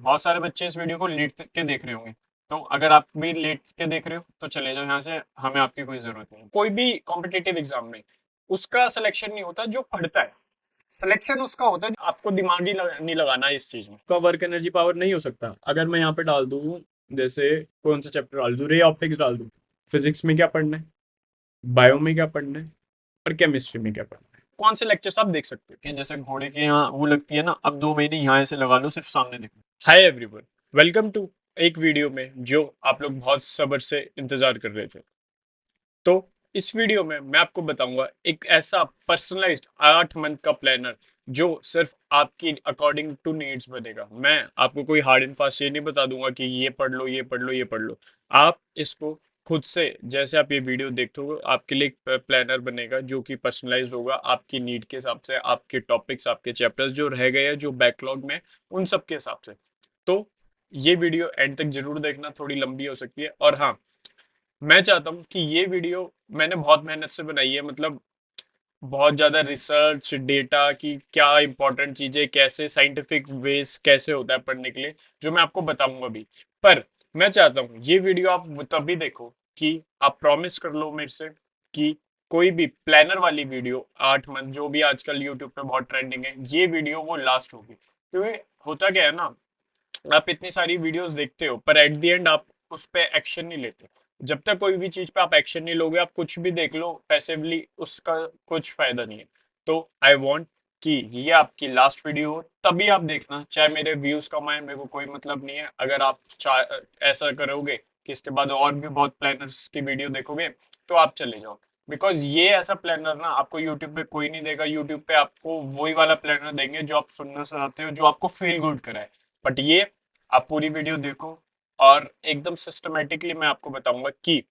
बहुत सारे बच्चे इस वीडियो को लेट के देख रहे होंगे। तो अगर आप भी लेट के देख रहे हो तो चले जाओ यहाँ से, हमें आपकी कोई जरूरत नहीं। कोई भी कॉम्पिटिटिव एग्जाम में उसका सिलेक्शन नहीं होता जो पढ़ता है, सिलेक्शन उसका होता है जो आपको दिमाग ही नहीं लगाना है इस चीज में। का वर्क एनर्जी पावर नहीं हो सकता। अगर मैं यहाँ पे डाल दूँ, जैसे कौन सा चैप्टर डाल दूँ, रे ऑप्टिक्स डाल दूँ, फिजिक्स में क्या पढ़ना है, बायो में क्या पढ़ना है, और केमिस्ट्री में क्या पढ़ना है, कौन से लेक्चर्स आप देख सकते हो कि जैसे घोड़े के यहाँ वो लगती है ना, अब 2 महीने यहाँ ऐसे लगा लो सिर्फ सामने देखो। हाय एवरीवन, वेलकम टू एक वीडियो में जो आप लोग बहुत सब्र से इंतजार कर रहे थे। तो इस वीडियो में मैं आपको बताऊंगा एक ऐसा पर्सनलाइज्ड 8 मंथ का प्लानर जो सिर्फ आपकी अकॉर्डिंग टू नीड्स बनेगा। मैं आपको कोई हार्ड एंड फास्ट ये नहीं बता दूंगा कि ये पढ़ लो, ये पढ़ लो, ये पढ़ लो। आप इसको खुद से, जैसे आप ये वीडियो देखते हो, आपके लिए एक प्लानर बनेगा जो कि पर्सनलाइज्ड होगा आपकी नीड के हिसाब से, आपके टॉपिक्स, आपके चैप्टर्स जो रह गए हैं, जो बैकलॉग में, उन सब के हिसाब से। तो ये वीडियो एंड तक जरूर देखना, थोड़ी लंबी हो सकती है। और हाँ, मैं चाहता हूँ कि ये वीडियो मैंने बहुत मेहनत से बनाई है, मतलब बहुत ज़्यादा रिसर्च डेटा की क्या इंपॉर्टेंट चीज़ें, कैसे साइंटिफिक वेज कैसे होता है पढ़ने के लिए, जो मैं आपको बताऊंगा भी। पर मैं चाहता हूँ ये वीडियो आप तभी देखो कि आप प्रॉमिस कर लो मेरे से कि कोई भी प्लानर वाली वीडियो 8 मंथ जो भी आजकल यूट्यूब पे बहुत ट्रेंडिंग है, ये वीडियो वो लास्ट होगी। क्योंकि होता क्या है ना, आप इतनी सारी वीडियोस देखते हो पर एट द एंड आप उस पे एक्शन नहीं लेते। जब तक कोई भी चीज पे आप एक्शन नहीं लोगे, आप कुछ भी देख लो पैसिवली, उसका कुछ फायदा नहीं है। तो आई वांट कि ये आपकी लास्ट वीडियो हो, तभी आप देखना, चाहे मेरे व्यूज कम आए, मेरे को कोई मतलब नहीं है। अगर आप ऐसा करोगे कि इसके बाद और भी बहुत प्लानर्स की वीडियो देखोगे तो आप चले जाओ। बिकॉज ये ऐसा प्लानर ना आपको यूट्यूब पे कोई नहीं देगा। यूट्यूब पे आपको वही वाला प्लानर देंगे जो आप सुनना चाहते हो, जो आपको फील गुड कराए। बट ये आप पूरी वीडियो देखो और एकदम सिस्टमेटिकली मैं आपको बताऊंगा कि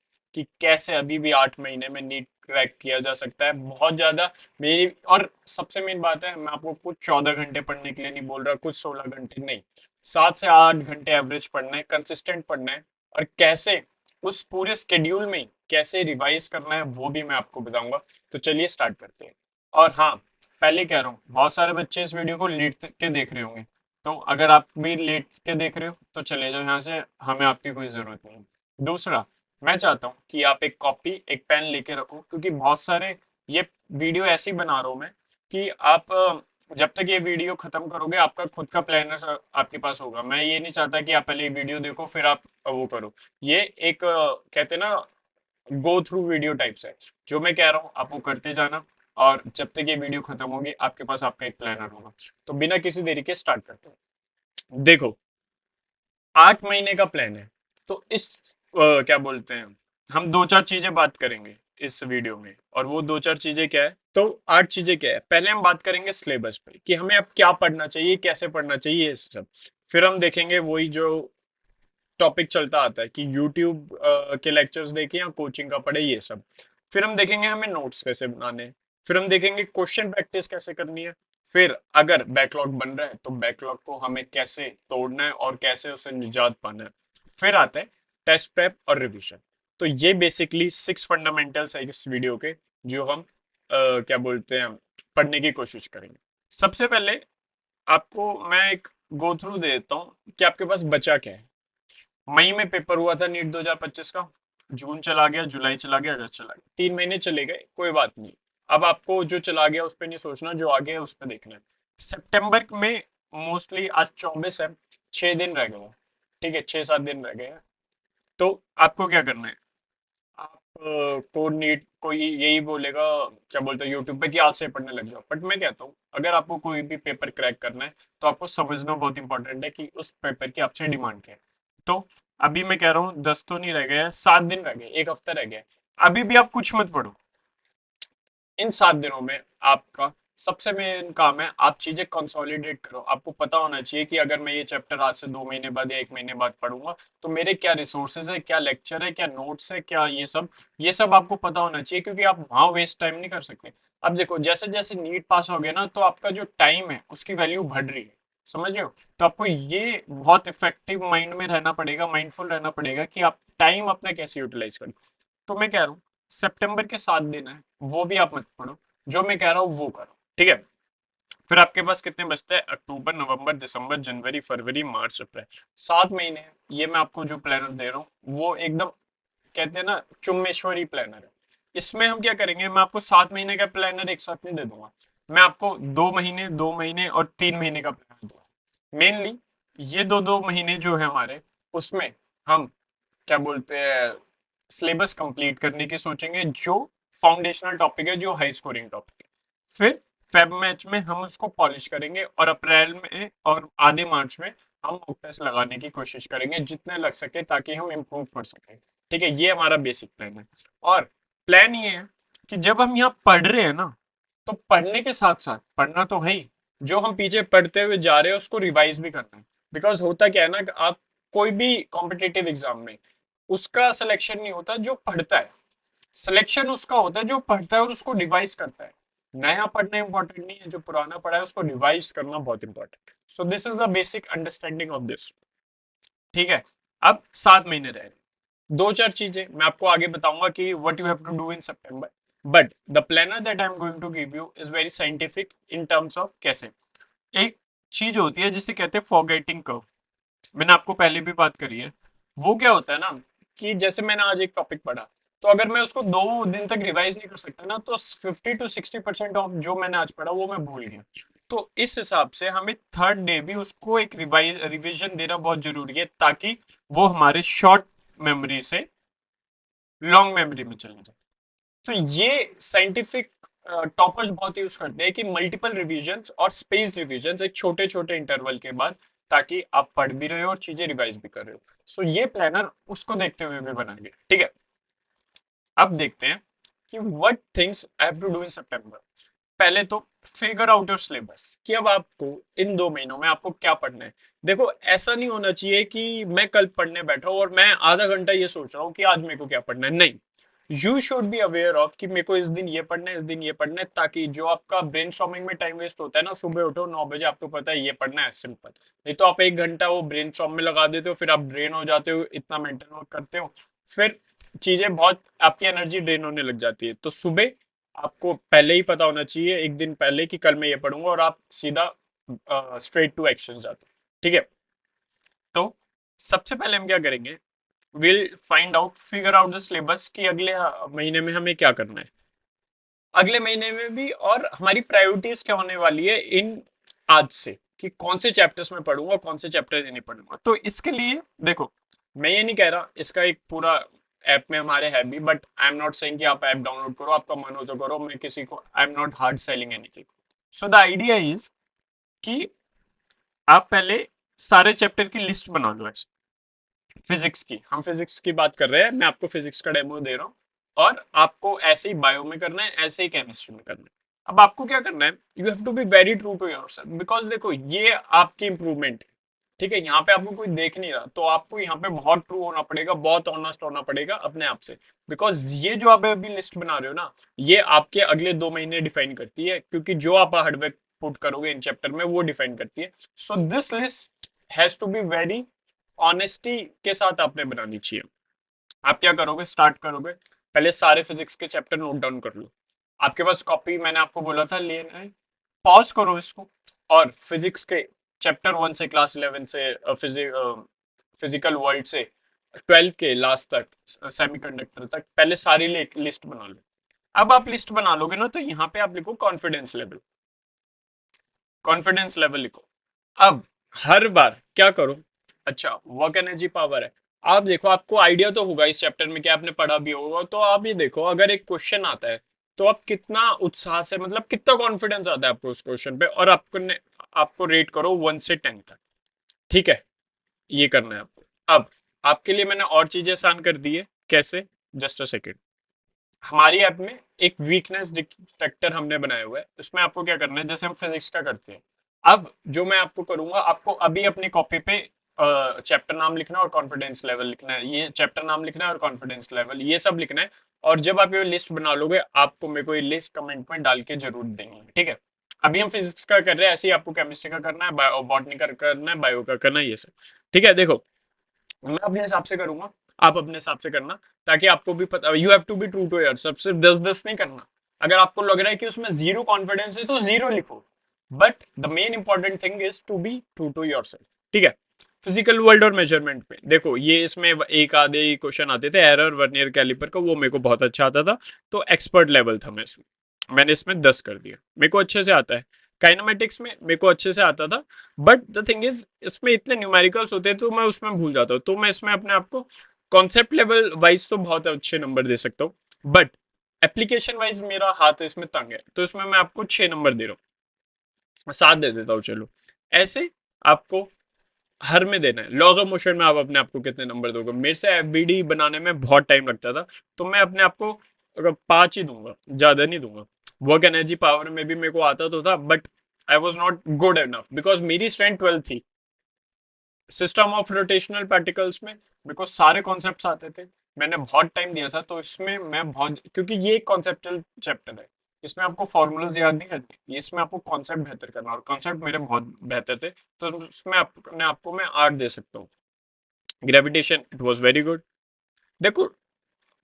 कैसे अभी भी 8 महीने में नीट क्रैक किया जा सकता है। बहुत ज्यादा मेरी, और सबसे मेन बात है, मैं आपको कुछ 14 घंटे पढ़ने के लिए नहीं बोल रहा, कुछ 16 घंटे नहीं, 7 से 8 घंटे एवरेज पढ़ना है, कंसिस्टेंट पढ़ना है। और कैसे उस पूरे स्केड्यूल में कैसे रिवाइज करना है वो भी मैं आपको बताऊंगा। तो चलिए स्टार्ट करते हैं। और हाँ, पहले कह रहा हूँ, बहुत सारे बच्चे इस वीडियो को लेट के देख रहे होंगे। तो अगर आप भी लेट के देख रहे हो तो चले जाओ यहाँ से, हमें आपकी कोई जरूरत नहीं है। दूसरा, मैं चाहता हूँ कि आप एक कॉपी एक पेन लेके रखो, क्योंकि बहुत सारे ये वीडियो ऐसी बना रहा हूँ मैं कि आप जब तक ये वीडियो खत्म करोगे आपका खुद का प्लानर आपके पास होगा। मैं ये नहीं चाहता कि आप पहले ये वीडियो देखो फिर आप वो करो। ये एक कहते हैं ना, गो थ्रू वीडियो टाइप्स है। जो मैं कह रहा हूँ आप वो करते जाना, और जब तक ये वीडियो खत्म होगी आपके पास आपका एक प्लानर होगा। तो बिना किसी देरी के स्टार्ट करते हैं। देखो, 8 महीने का प्लान है। तो इस क्या बोलते हैं, हम दो चार चीजें बात करेंगे इस वीडियो में। और वो दो चार चीजें क्या है, तो 8 चीजें क्या है, पहले हम बात करेंगे सिलेबस पे कि हमें अब क्या पढ़ना चाहिए, कैसे पढ़ना चाहिए, ये सब। फिर हम देखेंगे वही जो टॉपिक चलता आता है कि यूट्यूब के लेक्चर्स देखें या कोचिंग का पढ़े, ये सब। फिर हम देखेंगे हमें नोट्स कैसे बनाने हैं। फिर हम देखेंगे क्वेश्चन प्रैक्टिस कैसे करनी है। फिर अगर बैकलॉग बन रहा है तो बैकलॉग को हमें कैसे तोड़ना है और कैसे उसे निजात पाना है। फिर आता है टेस्ट प्रेप और रिवीजन। तो ये बेसिकली 6 फंडामेंटल्स है इस वीडियो के, जो हम क्या बोलते हैं, पढ़ने की कोशिश करेंगे। सबसे पहले आपको मैं एक गो थ्रू दे देता हूँ कि आपके पास बचा क्या है। मई में पेपर हुआ था नीट 2025 का, जून चला गया, जुलाई चला गया, अगस्त चला गया, 3 महीने चले गए, कोई बात नहीं। अब आपको जो चला गया उस पर नहीं सोचना, जो आ गया उस पर देखना है। सितंबर में मोस्टली, आज 24 है, 6 दिन रह गए हैं। ठीक है, 6-7 दिन रह गए हैं। तो आपको क्या करना है, आप को नीट कोई यही बोलेगा, क्या बोलते हैं यूट्यूब पे, कि आज से पढ़ने लग जाओ। बट मैं कहता हूँ अगर आपको कोई भी पेपर क्रैक करना है तो आपको समझना बहुत इंपॉर्टेंट है कि उस पेपर की आपसे डिमांड क्या है। तो अभी मैं कह रहा हूँ 10 तो नहीं रह गए हैं, 7 दिन रह गए, एक हफ्ता रह गया है। अभी भी आप कुछ मत पढ़ो। इन 7 दिनों में आपका सबसे मेन काम है, आप चीजें कंसोलिडेट करो। आपको पता होना चाहिए कि अगर मैं ये चैप्टर आज से 2 महीने बाद या 1 महीने बाद पढ़ूंगा तो मेरे क्या रिसोर्सेज है, क्या लेक्चर है, क्या नोट्स है, क्या ये सब आपको पता होना चाहिए, क्योंकि आप वहां वेस्ट टाइम नहीं कर सकते। अब देखो, जैसे जैसे नीट पास हो गया ना, तो आपका जो टाइम है उसकी वैल्यू बढ़ रही है, समझ रहे हो। तो आपको ये बहुत इफेक्टिव माइंड में रहना पड़ेगा, माइंडफुल रहना पड़ेगा कि आप टाइम अपना कैसे यूटिलाइज करें। तो मैं कह रहा हूँ सितंबर के 7 दिन है, वो भी आप मत पढ़ो, जो मैं कह रहा हूँ वो करो, ठीक है। फिर आपके पास कितने बचते हैं, अक्टूबर, नवंबर, दिसंबर, जनवरी, फरवरी, मार्च, अप्रैल, 7 महीने हैं। ये मैं आपको जो प्लानर दे रहा हूँ वो एकदम कहते हैं ना चुम्बेश्वरी प्लानर है। इसमें हम क्या करेंगे, मैं आपको 7 महीने का प्लानर एक साथ नहीं दे दूंगा, मैं आपको 2 महीने, 2 महीने और 3 महीने का प्लानर दूंगा। मेनली ये दो दो महीने जो है हमारे, उसमें हम क्या बोलते हैं सिलेबस कंप्लीट करने की सोचेंगे, जो फाउंडेशनल टॉपिक है, जो हाई स्कोरिंग टॉपिक है। फिर फेब मैच में हम उसको पॉलिश करेंगे और अप्रैल में और आधे मार्च में हम मॉक टेस्ट लगाने की कोशिश करेंगे जितने लग सके, ताकि हम इम्प्रूव कर सकें। ठीक है, ये हमारा बेसिक प्लान है। और प्लान ये है कि जब हम यहाँ पढ़ रहे हैं ना, तो पढ़ने के साथ साथ पढ़ना तो है ही, जो हम पीछे पढ़ते हुए जा रहे हैं उसको रिवाइज भी करना है। बिकॉज होता क्या है ना कि आप कोई भी कॉम्पिटिटिव एग्जाम में उसका सिलेक्शन नहीं होता जो पढ़ता है, सिलेक्शन उसका होता है जो पढ़ता है और उसको रिवाइज करता है। नया पढ़ना इंपॉर्टेंट नहीं है, जो पुराना पढ़ा है उसको रिवाइज करना बहुत important. So this is the basic understanding of this. ठीक है, अब 7 महीने रह गए। दो चार चीजें मैं आपको आगे बताऊंगा कि what you have to do in September, but the planner that I am going to give you is very scientific in terms of कैसे। एक चीज होती है जिसे कहते हैं फॉरगेटिंग कर्व, मैंने आपको पहले भी बात करी है। वो क्या होता है ना कि जैसे मैंने आज एक टॉपिक पढ़ा, तो अगर मैं उसको 2 दिन तक रिवाइज नहीं कर सकता ना, तो 50 to 60% ऑफ जो मैंने आज पढ़ा वो मैं भूल गया। तो इस हिसाब से हमें थर्ड डे भी उसको एक रिविजन देना बहुत जरूरी है, ताकि वो हमारे शॉर्ट मेमोरी से लॉन्ग मेमोरी में चले जाए। तो ये साइंटिफिक टॉपर्स बहुत यूज करते हैं कि मल्टीपल रिवीजन्स और स्पेस रिवीजन्स एक छोटे छोटे इंटरवल के बाद, ताकि आप पढ़ भी रहे हो और चीजें रिवाइज भी कर रहे हो। सो ये प्लानर उसको देखते हुए भी बनाएंगे। ठीक है, अब देखते हैं कि what things I have to do in सितंबर। पहले तो फिगर आउट योर सिलेबस कि अब आपको इन 2 महीनों में आपको क्या पढ़ना है। देखो, ऐसा नहीं होना चाहिए कि मैं कल पढ़ने बैठा हूं और मैं आधा घंटा ये सोच रहा हूँ कि आज मेरे को क्या पढ़ना है। नहीं, you should be aware of कि मेरे को इस दिन ये पढ़ना है, इस दिन ये पढ़ना है, ताकि जो आपका ब्रेनस्टॉर्मिंग में टाइम वेस्ट होता है ना, सुबह उठो 9 बजे, आपको पता है ये पढ़ना है, सिंपल। नहीं तो आप 1 घंटा वो ब्रेनस्टॉर्म में लगा देते हो, फिर आप ड्रेन हो जाते हो, इतना मेंटल वर्क करते हो, फिर चीजें बहुत आपकी एनर्जी ड्रेन होने लग जाती है। तो सुबह आपको पहले ही पता होना चाहिए, एक दिन पहले, कि कल मैं ये पढ़ूंगा, और आप सीधा स्ट्रेट टू एक्शन जाते हो। ठीक है, तो सबसे पहले हम क्या करेंगे, will find out, figure out the syllabus कि अगले महीने में हमें क्या करना है, अगले महीने में भी, और हमारी प्रायोरिटीज क्या होने वाली है इन आज से, कि कौन से चैप्टर्स में पढ़ूंगा, कौन से चैप्टर नहीं पढ़ूंगा। तो इसके लिए देखो, मैं ये नहीं कह रहा इसका एक पूरा ऐप में हमारे है भी, but I am not saying कि आप ऐप डाउनलोड करो, आपका मन हो तो करो, मैं किसी को, I am not hard selling anything. So the idea is कि आप पहले सारे चैप्टर की लिस्ट बना लो। ऐसे फिजिक्स की, हम फिजिक्स की बात कर रहे हैं, मैं आपको फिजिक्स का डेमो दे रहा हूँ, और आपको ऐसे ही बायो में करना है, ऐसे ही केमिस्ट्री में करना है। अब आपको क्या करना है, you have to be very true to yourself, because देखो ये आपकी इंप्रूवमेंट है। ठीक है, यहाँ पे आपको कोई देख नहीं रहा, तो आपको यहाँ पे बहुत ट्रू होना पड़ेगा, बहुत ऑनेस्ट होना पड़ेगा अपने आप से। बिकॉज ये जो आप अभी लिस्ट बना रहे हो ना, ये आपके अगले 2 महीने डिफाइन करती है, क्योंकि जो आप हार्डवर्क पुट करोगे इन चैप्टर में वो डिफाइन करती है। So this list has to be very honesty के साथ आपने बनानी चाहिए। आप क्या करोगे, स्टार्ट करोगे, पहले सारे फिजिक्स के चैप्टर नोट डाउन कर लो। आपके पास कॉपी मैंने आपको बोला था लेना है, पॉज करो इसको, और फिजिक्स के चैप्टर 1 से, क्लास 11 से, फिजिकल वर्ल्ड से 12 के लास्ट तक, सेमीकंडक्टर तक, पहले सारी लिस्ट बना लो। अब आप लिस्ट बना लोगे ना, तो यहाँ पे आप लिखो कॉन्फिडेंस लेवल, कॉन्फिडेंस लेवल लिखो। अब हर बार क्या करो, अच्छा वर्क एनर्जी पावर है, आप देखो, आपको आइडिया तो होगा इस चैप्टर में, क्या आपने पढ़ा भी होगा, तो आप ये देखो अगर एक क्वेश्चन आता है, तो आप कितना उत्साह से, मतलब कितना कॉन्फिडेंस आता है आपको उस क्वेश्चन पे, और आपको रेट करो 1 से 10 तक। ठीक है, ये करना है आपको। अब आपके लिए मैंने और चीजें आसान कर दी है, कैसे, जस्ट अ सेकेंड। हमारी ऐप में एक वीकनेस डिटेक्टर हमने बनाया हुआ है, उसमें आपको क्या करना है, जैसे हम फिजिक्स का करते हैं। अब जो मैं आपको करूंगा, आपको अभी अपनी कॉपी पे चैप्टर नाम लिखना है और कॉन्फिडेंस लेवल लिखना है, ये चैप्टर नाम लिखना है और कॉन्फिडेंस लेवल, ये सब लिखना है। और जब आप ये लिस्ट बना लोगे, आपको मेरे को ये लिस्ट कमेंट में डाल के जरूर देनी है। ठीक है, अभी हम फिजिक्स का कर रहे हैं, ऐसे ही आपको केमिस्ट्री का करना है, बॉटनी का करना है, बायो का करना है, ये सब। ठीक है, देखो मैं अपने हिसाब से करूंगा, आप अपने हिसाब से करना, ताकि आपको भी पता, you have to be true to yourself, सिर्फ 10-10 नहीं करना। अगर आपको लग रहा है कि उसमें जीरो कॉन्फिडेंस है, तो जीरो लिखो। But the main important thing is to be true to yourself. ठीक है। फिजिकल वर्ल्ड और मेजरमेंट पे देखो, ये इसमें एक आधे क्वेश्चन आते थे एरर वर्नियर कैलिपर का, वो मेरे को बहुत अच्छा आता था, तो एक्सपर्ट लेवल था मैं इसमें, मैंने इसमें 10 कर दिया, मेरे को अच्छे से आता है। काइनेमेटिक्स में मेरे को अच्छे से आता था, बट द थिंग इज इसमें इतने न्यूमेरिकल्स होते हैं तो मैं उसमें भूल जाता हूँ, तो मैं इसमें अपने आप को कॉन्सेप्ट लेवल वाइज तो बहुत अच्छे नंबर दे सकता हूँ, बट एप्लीकेशन वाइज मेरा हाथ इसमें तंग है, तो इसमें मैं आपको 6 नंबर दे रहा हूँ, 7 दे देता हूँ चलो। ऐसे आपको हर में देना है। लॉज ऑफ मोशन में आप अपने आप को कितने नंबर दोगे? मेरे से एफबीडी बनाने में बहुत टाइम लगता था, तो मैं अपने आप को अगर 5 ही दूंगा, ज्यादा नहीं दूंगा। वर्क एनर्जी पावर में भी मेरे को आता तो था, but I was not good enough because मेरी स्ट्रेंथ 12 थी। सिस्टम ऑफ रोटेशनल पार्टिकल्स में मेरे को सारे कॉन्सेप्ट्स आते थे, मैंने बहुत टाइम दिया था, तो इसमें मैं बहुत, क्योंकि ये एक कॉन्सेप्चुअल चैप्टर है, इसमें आपको फॉर्मूलाज याद नहीं करनी, इसमें आपको कॉन्सेप्ट बेहतर करना, और कॉन्सेप्ट मेरे बहुत बेहतर थे, तो उसमें अपने आपको मैं 8 दे सकता हूँ। Gravitation it was very good. देखो,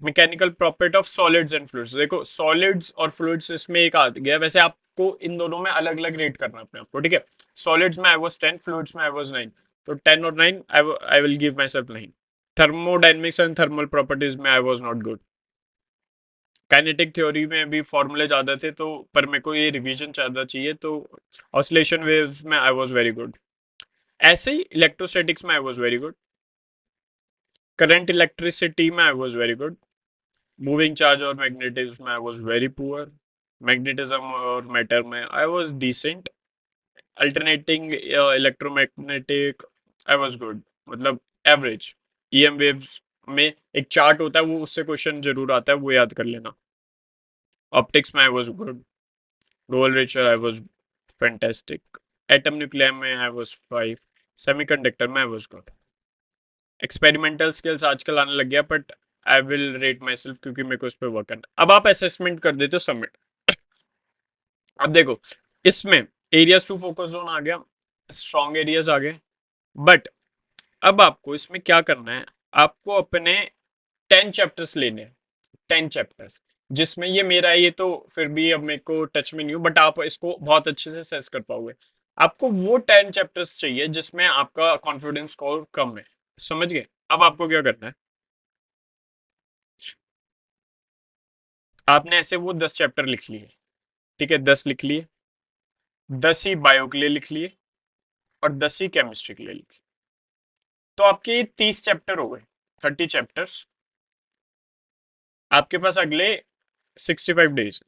mechanical property of solids and fluids, देखो सॉलिड्स और फ्लूइड्स इसमें एक आ गया, वैसे आपको इन दोनों में अलग अलग रेट करना है अपने आपको, ठीक है। सॉलिड्स में आई वाज 10, फ्लूइड्स में आई वाज 9, तो 10 और 9 I will give myself 9। Thermodynamics and thermal properties में I was not good. Kinetic theory में भी फॉर्मूले ज्यादा थे, तो पर मेरे को ये रिवीजन ज्यादा चाहिए, तो ऑसिलेशन वेव्स में आई वाज वेरी गुड। ऐसे ही इलेक्ट्रोस्टैटिक्स में I was very good. Current electricity में I was very good. Moving charge और मैग्नेटिज्म में I was very poor. Magnetism और मैटर में I was decent. Alternating electromagnetic I was good, मतलब average. EM waves में एक chart होता है, वो उससे क्वेश्चन जरूर आता है, वो याद कर लेना। ऑप्टिक्स में आई वाज गुड। रोल रेचर I was fantastic. Atom nuclear में आई वाज 5। सेमीकंडक्टर में I was good. Experimental skills आजकल आने लग गया, but I will rate myself, क्योंकि मेरे को उस पर वर्क करना। अब आप असेसमेंट कर देते हो सबमिट। अब देखो, इसमें एरियाज टू फोकस जोन आ गया, स्ट्रॉन्ग एरियाज आ गए, बट अब आपको इसमें क्या करना है, आपको अपने 10 चैप्टर्स लेने हैं। 10 चैप्टर्स, जिसमें ये मेरा है, ये तो फिर भी अब मेरे को टच में नहीं हूँ, बट आप इसको बहुत अच्छे से सेस कर पाओगे। आपको वो 10 चैप्टर्स चाहिए जिसमें आपका कॉन्फिडेंस स्कोर कम है, समझ गए? अब आपको क्या करना है, आपने ऐसे वो 10 चैप्टर लिख लिए, ठीक है, 10 लिख लिए, 10 ही बायो के लिए लिख लिए, और 10 ही केमिस्ट्री के लिए लिख लिए, तो आपके ये 30 चैप्टर हो गए, 30 चैप्टर्स। आपके पास अगले 65 डेज,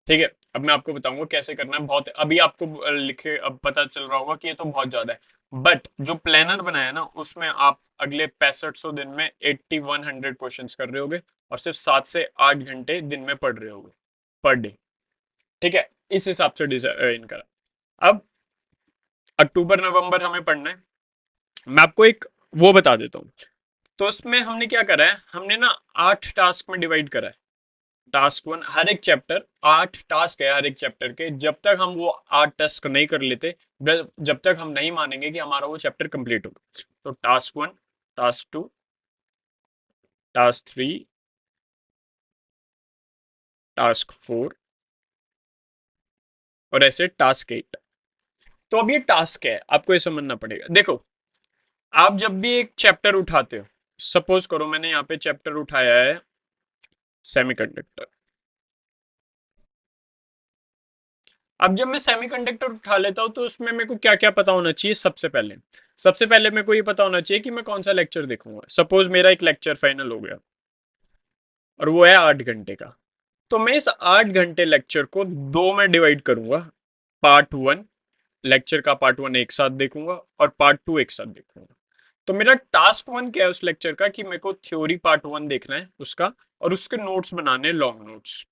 ठीक है। अब मैं आपको बताऊंगा कैसे करना है। बहुत अभी आपको लिखे अब पता चल रहा होगा कि ये तो बहुत ज्यादा है, बट जो प्लानर बनाया ना, उसमें आप अगले 6500 दिन में 8100 क्वेश्चंस कर रहे होगे, और सिर्फ 7 से 8 घंटे दिन में पढ़ रहे होगे पर डे, ठीक है। इस हिसाब से डिजाइन करा। अब अक्टूबर नवंबर हमें पढ़ना है, मैं आपको एक वो बता देता हूँ। तो उसमें हमने क्या करा है, हमने ना 8 टास्क में डिवाइड करा है। टास्क 1, हर एक चैप्टर 8 टास्क है हर एक चैप्टर के, जब तक हम वो 8 टास्क नहीं कर लेते, जब तक हम नहीं मानेंगे कि हमारा वो चैप्टर कंप्लीट होगा। तो टास्क 1, टास्क 2, टास्क 3, टास्क 4, और ऐसे टास्क 8। तो अब ये टास्क है, आपको ये समझना पड़ेगा। देखो, आप जब भी एक चैप्टर उठाते हो, सपोज करो मैंने यहाँ पे चैप्टर उठाया है सेमीकंडक्टर। अब जब मैं सेमीकंडक्टर उठा लेता हूँ, तो उसमें मेरे को क्या क्या पता होना चाहिए? सबसे पहले मेरे को ये पता होना चाहिए कि मैं कौन सा लेक्चर देखूंगा। सपोज मेरा एक लेक्चर फाइनल हो गया, और वो है 8 घंटे का, तो मैं इस 8 घंटे लेक्चर को 2 में डिवाइड करूंगा। पार्ट 1, लेक्चर का पार्ट 1 एक साथ देखूंगा, और पार्ट 2 एक साथ देखूंगा। तो मेरा टास्क 1 क्या है उस लेक्चर का, कि मेरे को थ्योरी पार्ट 1 देखना है उसका, और उसके नोट्स बनाने, लॉन्ग नोट्स।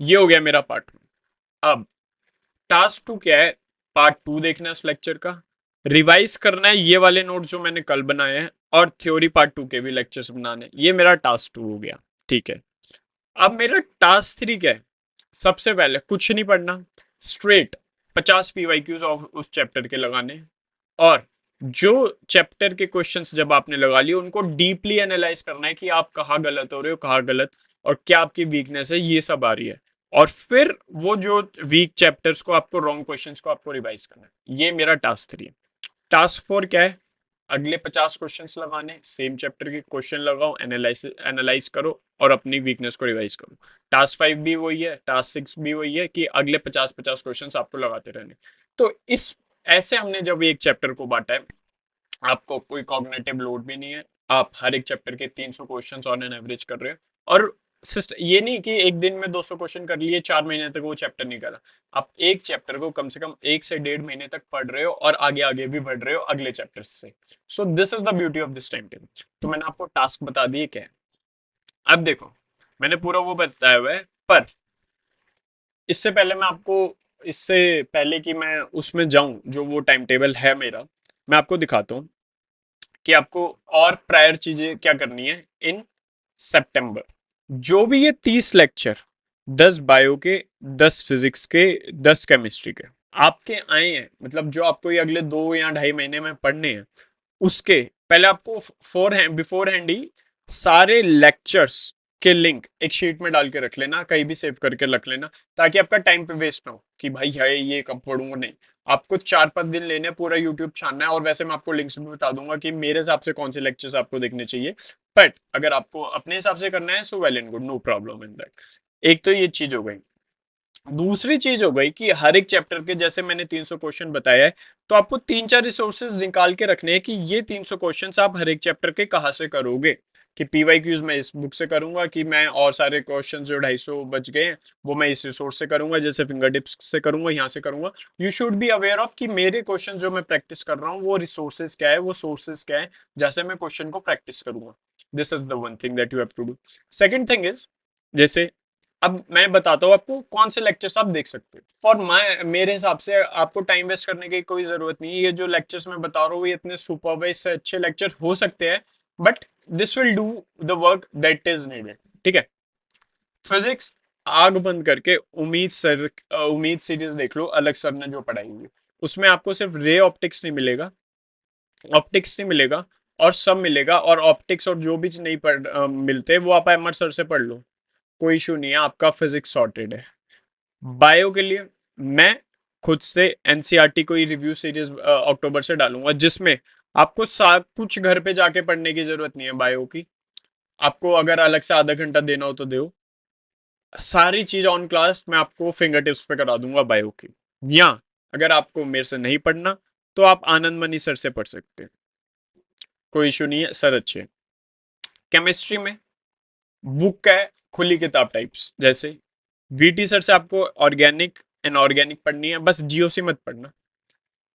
ये हो गया मेरा पार्ट 1। अब टास्क 2 क्या है? पार्ट 2 देखना है उस लेक्चर का, रिवाइज करना है ये वाले नोट्स जो मैंने कल बनाए हैं, और थ्योरी पार्ट 2 के भी लेक्चर्स बनाने हैं। ये मेरा टास्क 2 हो गया, ठीक है। अब मेरा टास्क 3 क्या है? सबसे पहले कुछ नहीं पढ़ना, स्ट्रेट 50 पीवाईक्यूज ऑफ उस चैप्टर के लगाने, और जो चैप्टर के क्वेश्चंस जब आपने लगा लिए, उनको डीपली एनालाइज करना है कि आप कहाँ गलत हो रहे हो, कहाँ गलत, और क्या आपकी वीकनेस है, ये सब आ रही है। और फिर वो जो वीक चैप्टर्स को आपको रॉन्ग क्वेश्चंस को आपको रिवाइज करना है। ये मेरा टास्क 3 है। टास्क 4 क्या है? अगले 50 क्वेश्चंस लगाने, सेम चैप्टर के क्वेश्चन लगाओ, एनालाइज करो और अपनी वीकनेस को रिवाइज करो। टास्क 5 भी वही है, टास्क 6 भी वही है कि अगले 50 क्वेश्चंस आपको लगाते रहने। तो इस ऐसे हमने जब एक चैप्टर को बांटा है, आपको कोई कॉग्निटिव लोड भी नहीं है, आप हर एक चैप्टर के 300 क्वेश्चंस ऑन एन एवरेज कर रहे हो। और ये नहीं कि एक दिन में 200 क्वेश्चन कर लिए, 4 महीने तक वो चैप्टर नहीं करा। आप एक चैप्टर को कम से कम 1 से 1.5 महीने तक पढ़ रहे हो और आगे आगे भी बढ़ रहे हो अगले चैप्टर से। So this is the beauty of this time table. तो मैंने आपको टास्क बता दिए क्या है। अब देखो, मैंने पूरा वो बताया हुआ है, पर इससे पहले मैं आपको, इससे पहले कि मैं उसमें जाऊं जो वो टाइम टेबल है मेरा, मैं आपको दिखाता हूँ कि आपको और प्रायर चीजें क्या करनी है इन सितंबर। जो भी ये 30 लेक्चर, 10 बायो के, 10 फिजिक्स के, 10 केमिस्ट्री के आपके आए हैं, मतलब जो आपको ये अगले 2 या ढाई महीने में पढ़ने हैं, उसके पहले आपको फोर हैंड बिफोर हैंड ही सारे लेक्चर्स के लिंक एक शीट में डाल के रख लेना, कहीं भी सेव करके रख लेना, ताकि आपका टाइम पे वेस्ट ना हो कि भाई है ये कब पढ़ूंगा। नहीं, आपको 4-5 दिन लेने, पूरा यूट्यूब छानना है। और वैसे मैं आपको लिंक्स भी बता दूंगा कि मेरे हिसाब से कौन से लेक्चर्स आपको देखने चाहिए। बट अगर आपको अपने हिसाब से करना है so well and good, no problem in that. एक तो ये चीज हो गई। दूसरी चीज हो गई कि हर एक चैप्टर के जैसे मैंने 300 क्वेश्चन बताया है, तो आपको 3-4 रिसोर्सेज निकाल के रखने हैं कि ये 300 क्वेश्चंस आप हर एक चैप्टर के कहाँ से करोगे। कि पीवाईक्यूज मैं इस बुक से करूंगा, कि मैं और सारे क्वेश्चन जो 250 बच गए हैं वो मैं इस रिसोर्स से करूंगा, जैसे फिंगर टिप्स से करूंगा, यहाँ से करूंगा। You should be aware of कि मेरे क्वेश्चन जो मैं प्रैक्टिस कर रहा हूँ वो रिसोर्सेज क्या है, वो सोर्सेज क्या है, जैसे मैं क्वेश्चन को प्रैक्टिस करूंगा। This is the one thing that you have to do. Second thing is, जैसे अब मैं बताता हूँ आपको कौन से लेक्चर्स आप देख सकते हो। फॉर माई, मेरे हिसाब से आपको टाइम वेस्ट करने की कोई जरूरत नहीं है। ये जो लेक्चर्स मैं बता रहा हूँ ये इतने सुपर, इससे अच्छे लेक्चर हो सकते हैं, but this will do the work that is needed. ठीक है। फिजिक्स, आग बंद करके उम्मीद सीरीज देख लो, अलग सर ने जो पढ़ाई हुई, उसमें आपको सिर्फ रे ऑप्टिक्स नहीं मिलेगा, ऑप्टिक्स नहीं मिलेगा, और सब मिलेगा। और ऑप्टिक्स और जो भी नहीं मिलते वो आप एमआर सर से पढ़ लो, कोई इशू नहीं है, आपका फिजिक्स सॉर्टेड है। बायो के लिए मैं खुद से एनसीईआरटी कोई रिव्यू सीरीज अक्टूबर से डालूंगा, जिसमें आपको कुछ घर पे जाके पढ़ने की जरूरत नहीं है बायो की। आपको अगर अलग से आधा घंटा देना हो तो दो, सारी चीज ऑन क्लास मैं आपको फिंगर टिप्स पे करा दूंगा बायो की। या अगर आपको मेरे से नहीं पढ़ना तो आप आनंद मनी सर से पढ़ सकते हैं, कोई इशू नहीं है, सर अच्छे हैं। केमिस्ट्री में बुक है खुली किताब टाइप्स, जैसे वीटी सर से आपको ऑर्गेनिक इनऑर्गेनिक पढ़नी है, बस जीओसी मत पढ़ना।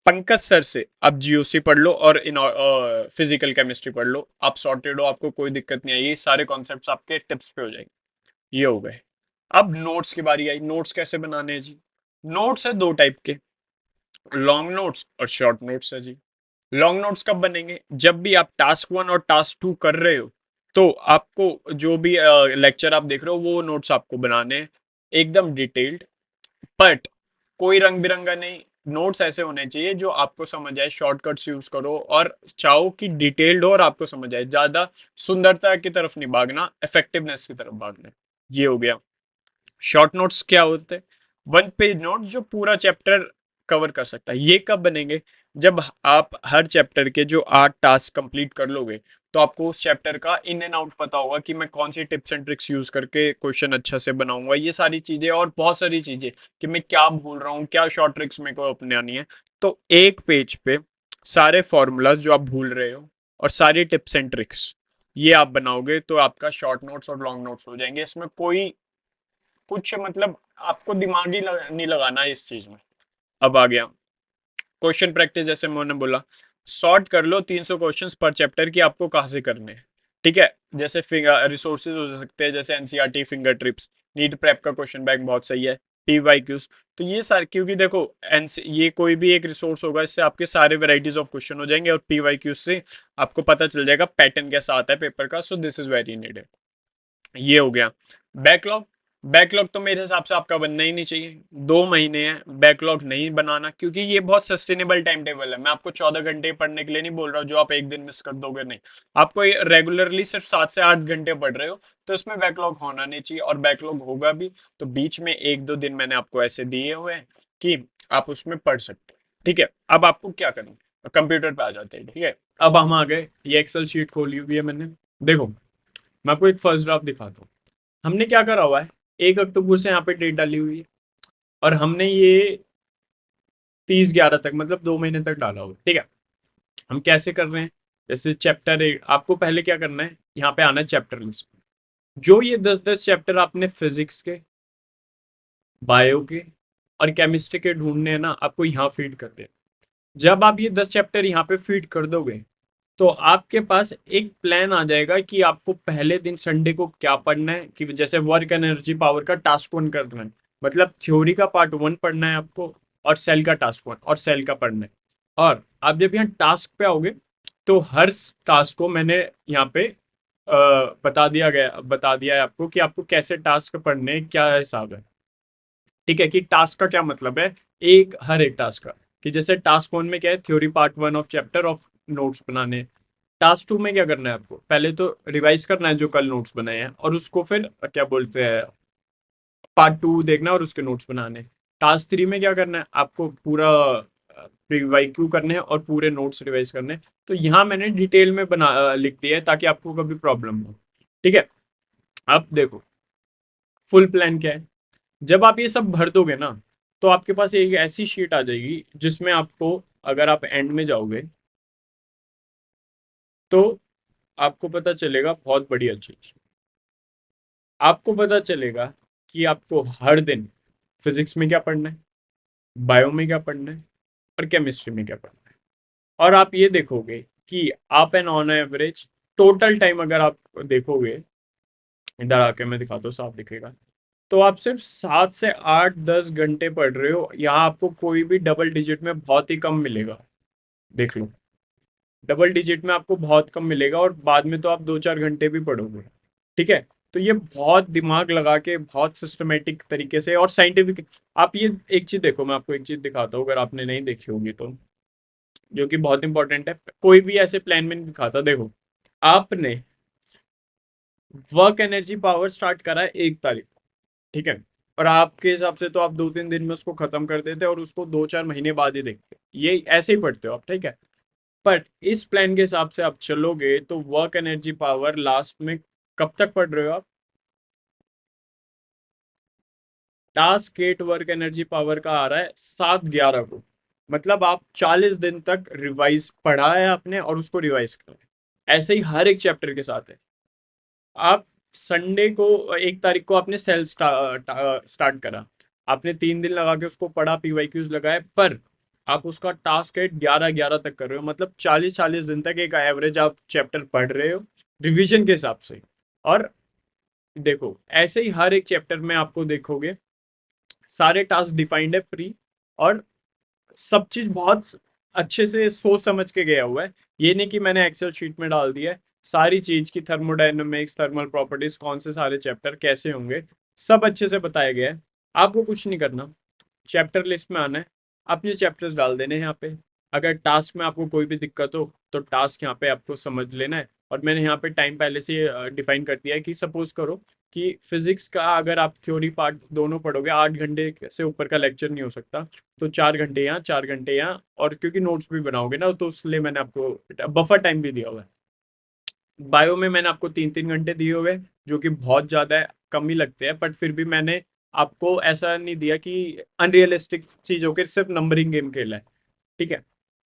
पंकज सर से आप जीओसी पढ़ लो और इन फिजिकल केमिस्ट्री पढ़ लो, आप सॉर्टेड हो, आपको कोई दिक्कत नहीं आएगी, सारे कॉन्सेप्ट्स आपके टिप्स पे हो जाएंगे। ये हो गए। अब नोट्स की बारी आई। नोट्स कैसे बनाने हैं जी? नोट्स है दो टाइप के, लॉन्ग नोट्स और शॉर्ट नोट्स है जी। लॉन्ग नोट्स कब बनेंगे? जब भी आप टास्क 1 और टास्क 2 कर रहे हो, तो आपको जो भी लेक्चर आप देख रहे हो वो नोट्स आपको बनाने हैं, एकदम डिटेल्ड। बट कोई रंग बिरंगा नहीं, नोट्स ऐसे होने चाहिए जो आपको समझ आए। शॉर्टकट्स यूज करो और चाहो कि डिटेल्ड हो और आपको समझ आए। ज्यादा सुंदरता की तरफ नहीं भागना, इफेक्टिवनेस की तरफ भागना है। ये हो गया। शॉर्ट नोट्स क्या होते हैं? 1 पेज नोट जो पूरा चैप्टर कवर कर सकता है। ये कब बनेंगे? जब आप हर चैप्टर के जो 8 टास्क कंप्लीट कर लोगे, तो आपको उस चैप्टर का इन एंड आउट पता होगा कि मैं कौन सी टिप्स एंड ट्रिक्स यूज करके क्वेश्चन अच्छा से बनाऊंगा। ये सारी चीजें और बहुत सारी चीजें कि मैं क्या भूल रहा हूँ, क्या शॉर्ट ट्रिक्स मेरे को अपनानी है। तो एक पेज पे सारे फॉर्मूलाज जो आप भूल रहे हो और सारी टिप्स एंड ट्रिक्स ये आप बनाओगे, तो आपका शॉर्ट नोट्स और लॉन्ग नोट्स हो जाएंगे। इसमें कोई कुछ मतलब आपको दिमाग ही नहीं लगाना है इस चीज में। अब आ गया क्वेश्चन प्रैक्टिस। जैसे मैंने बोला, सॉर्ट कर लो 300 क्वेश्चंस पर चैप्टर की आपको कहाँ से करने हैं। ठीक है। जैसे रिसोर्सेज हो सकते हैं, जैसे NCERT, fingertips, NEET prep का क्वेश्चन बैंक बहुत सही है, पीवाईक्यूज। तो ये सारे, क्योंकि देखो ये कोई भी एक रिसोर्स होगा, इससे आपके सारे वेराइटीज ऑफ क्वेश्चन हो जाएंगे, और पीवाईक्यूज से आपको पता चल जाएगा पैटर्न कैसा आता है पेपर का। So this is very needed. ये हो गया। बैकलॉग, बैकलॉग तो मेरे हिसाब से आपका बनना ही नहीं चाहिए। 2 महीने हैं, बैकलॉग नहीं बनाना, क्योंकि ये बहुत सस्टेनेबल टाइम टेबल है। मैं आपको 14 घंटे पढ़ने के लिए नहीं बोल रहा हूँ जो आप एक दिन मिस कर दोगे, नहीं। आपको रेगुलरली सिर्फ 7 से 8 घंटे पढ़ रहे हो, तो इसमें बैकलॉग होना नहीं चाहिए। और बैकलॉग होगा भी तो बीच में 1-2 दिन मैंने आपको ऐसे दिए हुए हैं कि आप उसमें पढ़ सकते हो। ठीक है, अब आपको क्या करना है, कंप्यूटर पे आ जाते हैं। ठीक है, अब हम आ गए, ये एक्सेल शीट खोली हुई है मैंने। देखो, मैं आपको एक फर्स्ट ड्राफ्ट दिखाता हूँ। हमने क्या करा हुआ है, 1 अक्टूबर से यहाँ पे डेट डाली हुई है, और हमने ये 30/11 तक, मतलब 2 महीने तक डाला हुआ है। ठीक है, हम कैसे कर रहे हैं, जैसे चैप्टर 1, आपको पहले क्या करना है, यहाँ पे आना है चैप्टर लिस्ट। जो ये 10-10 चैप्टर आपने फिजिक्स के, बायो के और केमिस्ट्री के ढूंढने हैं ना, आपको यहाँ फीड कर दे। जब आप ये 10 चैप्टर यहाँ पे फीड कर दोगे, तो आपके पास एक प्लान आ जाएगा कि आपको पहले दिन संडे को क्या पढ़ना है। कि जैसे वर्क एनर्जी पावर का टास्क 1 करना है, मतलब थ्योरी का पार्ट 1 पढ़ना है आपको, और सेल का टास्क 1 और सेल का पढ़ना है। और आप जब यहाँ टास्क पे आओगे, तो हर टास्क को मैंने यहाँ पे बता दिया है आपको कि आपको कैसे टास्क पढ़ने हैं, क्या हिसाब है। ठीक है, कि टास्क का क्या मतलब है, हर एक टास्क का, कि जैसे टास्क 1 में क्या है, theory part 1 of chapter of notes बनाने। टास्क 2 में क्या करना है, आपको पहले तो रिवाइज करना है जो कल नोट्स बनाए हैं, और उसको फिर क्या बोलते हैं, पार्ट 2 देखना और उसके नोट्स बनाने। टास्क 3 में क्या करना है, आपको पूरा रिवाइज करने हैं और पूरे नोट्स रिवाइज करने हैं। तो यहाँ मैंने डिटेल में लिख दिया है ताकि आपको कभी प्रॉब्लम हो। ठीक है, अब देखो फुल प्लान क्या है। जब आप ये सब भर दोगे ना, तो आपके पास एक ऐसी शीट आ जाएगी जिसमें आपको, अगर आप एंड में जाओगे, तो आपको पता चलेगा बहुत बढ़िया चीज। आपको पता चलेगा कि आपको हर दिन फिजिक्स में क्या पढ़ना है, बायो में क्या पढ़ना है, और केमिस्ट्री में क्या पढ़ना है। और आप ये देखोगे कि आप an on average total time, अगर आप देखोगे, इधर आके मैं दिखाता हूँ, साफ दिखेगा। तो आप सिर्फ 7 से 8 10 घंटे पढ़ रहे हो। यहाँ आपको कोई भी डबल डिजिट में बहुत ही कम मिलेगा। देख लो, डबल डिजिट में आपको बहुत कम मिलेगा, और बाद में तो आप 2-4 घंटे भी पढ़ोगे। ठीक है, तो ये बहुत दिमाग लगा के, बहुत सिस्टमेटिक तरीके से और साइंटिफिक। आप ये एक चीज देखो, मैं आपको एक चीज दिखाता हूँ, अगर आपने नहीं देखी होगी तो, जो कि बहुत इंपॉर्टेंट है। कोई भी ऐसे प्लान में नहीं दिखाता। देखो, आपने वर्क एनर्जी पावर स्टार्ट करा है 1 तारीख, ठीक है, और आपके हिसाब से तो आप 2-3 दिन में उसको खत्म कर देते और उसको 2-4 महीने बाद ही देखते, ये ऐसे ही पढ़ते हो आप। ठीक है, पर इस प्लान के हिसाब से आप चलोगे तो वर्क एनर्जी पावर लास्ट में कब तक पढ़ रहे हो आप, टास्क 8 वर्क एनर्जी पावर का आ रहा है 7/11 को। मतलब आप 40 दिन तक रिवाइज पढ़ा है आपने और उसको रिवाइज करा है। ऐसे ही हर एक चैप्टर के साथ है। आप संडे को, 1 तारीख को आपने सेल स्टार्ट करा, आपने 3 दिन लगा के उसको पढ़ा, पीवाईक्यूज लगाए, पर आप उसका टास्क 8 11/11 तक कर रहे हो। मतलब 40-40 दिन तक एक एवरेज आप चैप्टर पढ़ रहे हो रिवीजन के हिसाब से। और देखो, ऐसे ही हर एक चैप्टर में आपको देखोगे सारे टास्क डिफाइंड है, प्री, और सब चीज बहुत अच्छे से सोच समझ के गया हुआ है। ये नहीं कि मैंने एक्सेल शीट में डाल दिया है। सारी चीज की थर्मोडायनेमिक्स, थर्मल प्रॉपर्टीज, कौन से सारे चैप्टर कैसे होंगे, सब अच्छे से बताया गया है। आपको कुछ नहीं करना, चैप्टर लिस्ट में आना है, अपने चैप्टर्स डाल देने हैं यहाँ पे। अगर टास्क में आपको कोई भी दिक्कत हो तो टास्क यहाँ पे आपको समझ लेना है। और मैंने यहाँ पे टाइम पहले से डिफाइन कर दिया है कि सपोज करो कि फिजिक्स का अगर आप थ्योरी पार्ट दोनों पढ़ोगे, 8 घंटे से ऊपर का लेक्चर नहीं हो सकता, तो 4 घंटे यहाँ, 4 घंटे यहाँ। और क्योंकि नोट्स भी बनाओगे ना, तो इसलिए मैंने आपको बफर टाइम भी दिया हुआ है। बायो में मैंने आपको 3-3 घंटे दिए हुए हैं, जो कि बहुत ज़्यादा है, कम ही लगते हैं, बट फिर भी मैंने आपको ऐसा नहीं दिया कि अनरियलिस्टिक चीज़ होकर सिर्फ नंबरिंग गेम खेला है। ठीक है,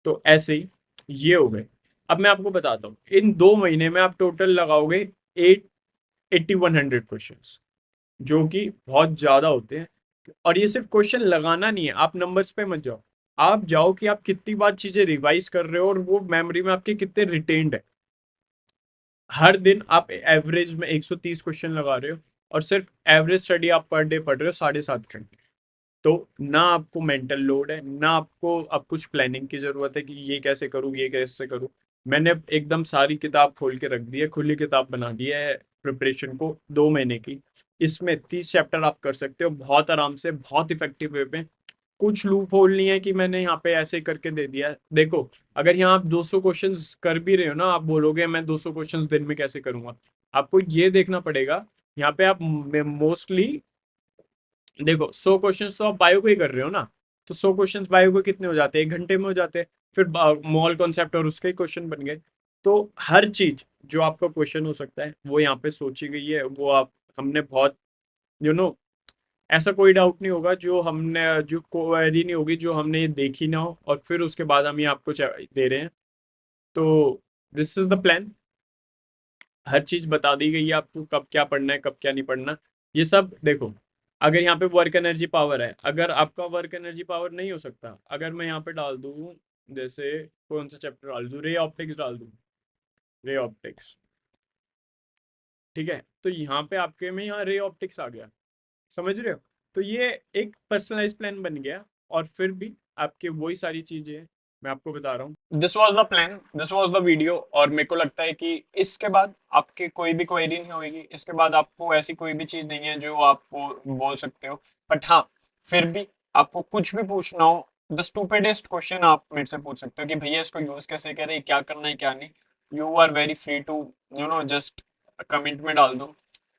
तो ऐसे ही ये हो गए। अब मैं आपको बताता हूँ, इन 2 महीने में आप टोटल लगाओगे 8100 क्वेश्चन, जो कि बहुत ज़्यादा होते हैं। और ये सिर्फ क्वेश्चन लगाना नहीं है, आप नंबर्स पे मत जाओ। आप जाओ कि आप कितनी बार चीज़ें रिवाइज कर रहे हो और वो मेमोरी में आपके कितने रिटेन्ड है। हर दिन आप एवरेज में 130 क्वेश्चन लगा रहे हो, और सिर्फ एवरेज स्टडी आप पर डे पढ़ रहे हो 7.5 घंटे। तो ना आपको मेंटल लोड है, ना आपको अब कुछ प्लानिंग की जरूरत है कि ये कैसे करूँ, ये कैसे करूँ। मैंने एकदम सारी किताब खोल के रख दी है, खुली किताब बना दी है प्रिपरेशन को 2 महीने की। इसमें 30 चैप्टर आप कर सकते हो बहुत आराम से, बहुत इफेक्टिव वे पे। कुछ लूप होल नहीं है कि मैंने यहाँ पे ऐसे करके दे दिया है। देखो, अगर यहाँ आप 200 क्वेश्चंस कर भी रहे हो ना, आप बोलोगे मैं 200 क्वेश्चंस दिन में कैसे करूंगा, आपको ये देखना पड़ेगा। यहाँ पे आप मोस्टली देखो, 100 क्वेश्चंस तो आप बायो को ही कर रहे हो ना, तो 100 क्वेश्चंस बायो को कितने हो जाते हैं, 1 घंटे में हो जाते हैं। फिर मॉल कॉन्सेप्ट और उसके क्वेश्चन बन गए। तो हर चीज जो आपका क्वेश्चन हो सकता है वो यहाँ पे सोची गई है, वो आप हमने बहुत यू नो ऐसा कोई डाउट नहीं होगा जो हमने जो क्वेरी नहीं होगी जो हमने ये देखी ना हो और फिर उसके बाद हम ये आपको दे रहे हैं। तो दिस इज द प्लान। हर चीज बता दी गई है आपको, कब क्या पढ़ना है कब क्या नहीं पढ़ना। ये सब देखो, अगर यहाँ पे वर्क एनर्जी पावर है, अगर आपका वर्क एनर्जी पावर नहीं हो सकता, अगर मैं यहाँ पे डाल दूँ, जैसे कौन सा चैप्टर डाल दूँ, रे ऑप्टिक्स डाल दूँ, रे ऑप्टिक्स, ठीक है, तो यहाँ पे आपके में यहाँ रे ऑप्टिक्स आ गया, समझ रहे हो। तो ये एक पर्सनलाइज प्लान बन गया, और फिर भी आपके वही सारी चीजें हैं, मैं आपको बता रहा हूँ। This was the plan, this was the video, और मेरे को लगता है कि इसके बाद आपकी कोई भी क्वेरी नहीं होगी, इसके बाद आपको ऐसी कोई भी चीज नहीं है जो आप बोल सकते हो। बट हाँ, फिर भी आपको कुछ भी पूछना हो, द स्टूपिडेस्ट क्वेश्चन आप मेरे से पूछ सकते हो कि भैया इसको यूज कैसे करें, क्या करना है क्या नहीं। You are very free to just comment में डाल दो।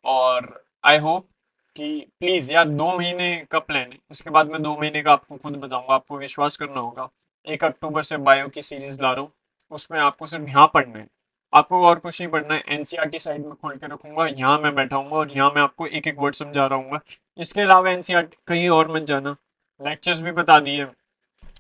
और आई होप कि प्लीज यार, 2 महीने का प्लान है, इसके बाद मैं 2 महीने का आपको खुद बताऊंगा, आपको विश्वास करना होगा। 1 अक्टूबर से बायो की सीरीज ला रहा हूँ, उसमें आपको सिर्फ यहाँ पढ़ना है, आपको और कुछ नहीं पढ़ना है। एनसीईआरटी साइड में खोल के रखूंगा, यहाँ मैं बैठा हूँ और यहाँ मैं आपको एक एक वर्ड समझा रहा हूँ। इसके अलावा एनसीईआरटी कहीं और मत जाना। लेक्चर्स भी बता दिए,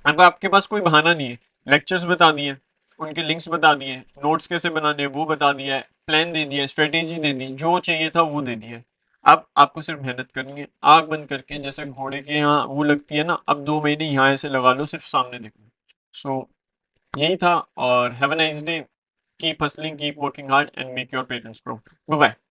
अब आपके पास कोई बहाना नहीं है। लेक्चर्स बता दिए, उनके लिंक्स बता दिए, नोट्स कैसे बनाने हैं वो बता दिया है, प्लान दे दिया, स्ट्रेटेजी दे दी, जो चाहिए था वो दे दिया है। अब आपको सिर्फ मेहनत करनी है, आग बंद करके, जैसे घोड़े के यहाँ वो लगती है ना, अब 2 महीने यहाँ ऐसे लगा लो, सिर्फ सामने देखो। सो यही था, और have a nice day, keep hustling, keep working hard and make your parents proud. Bye bye.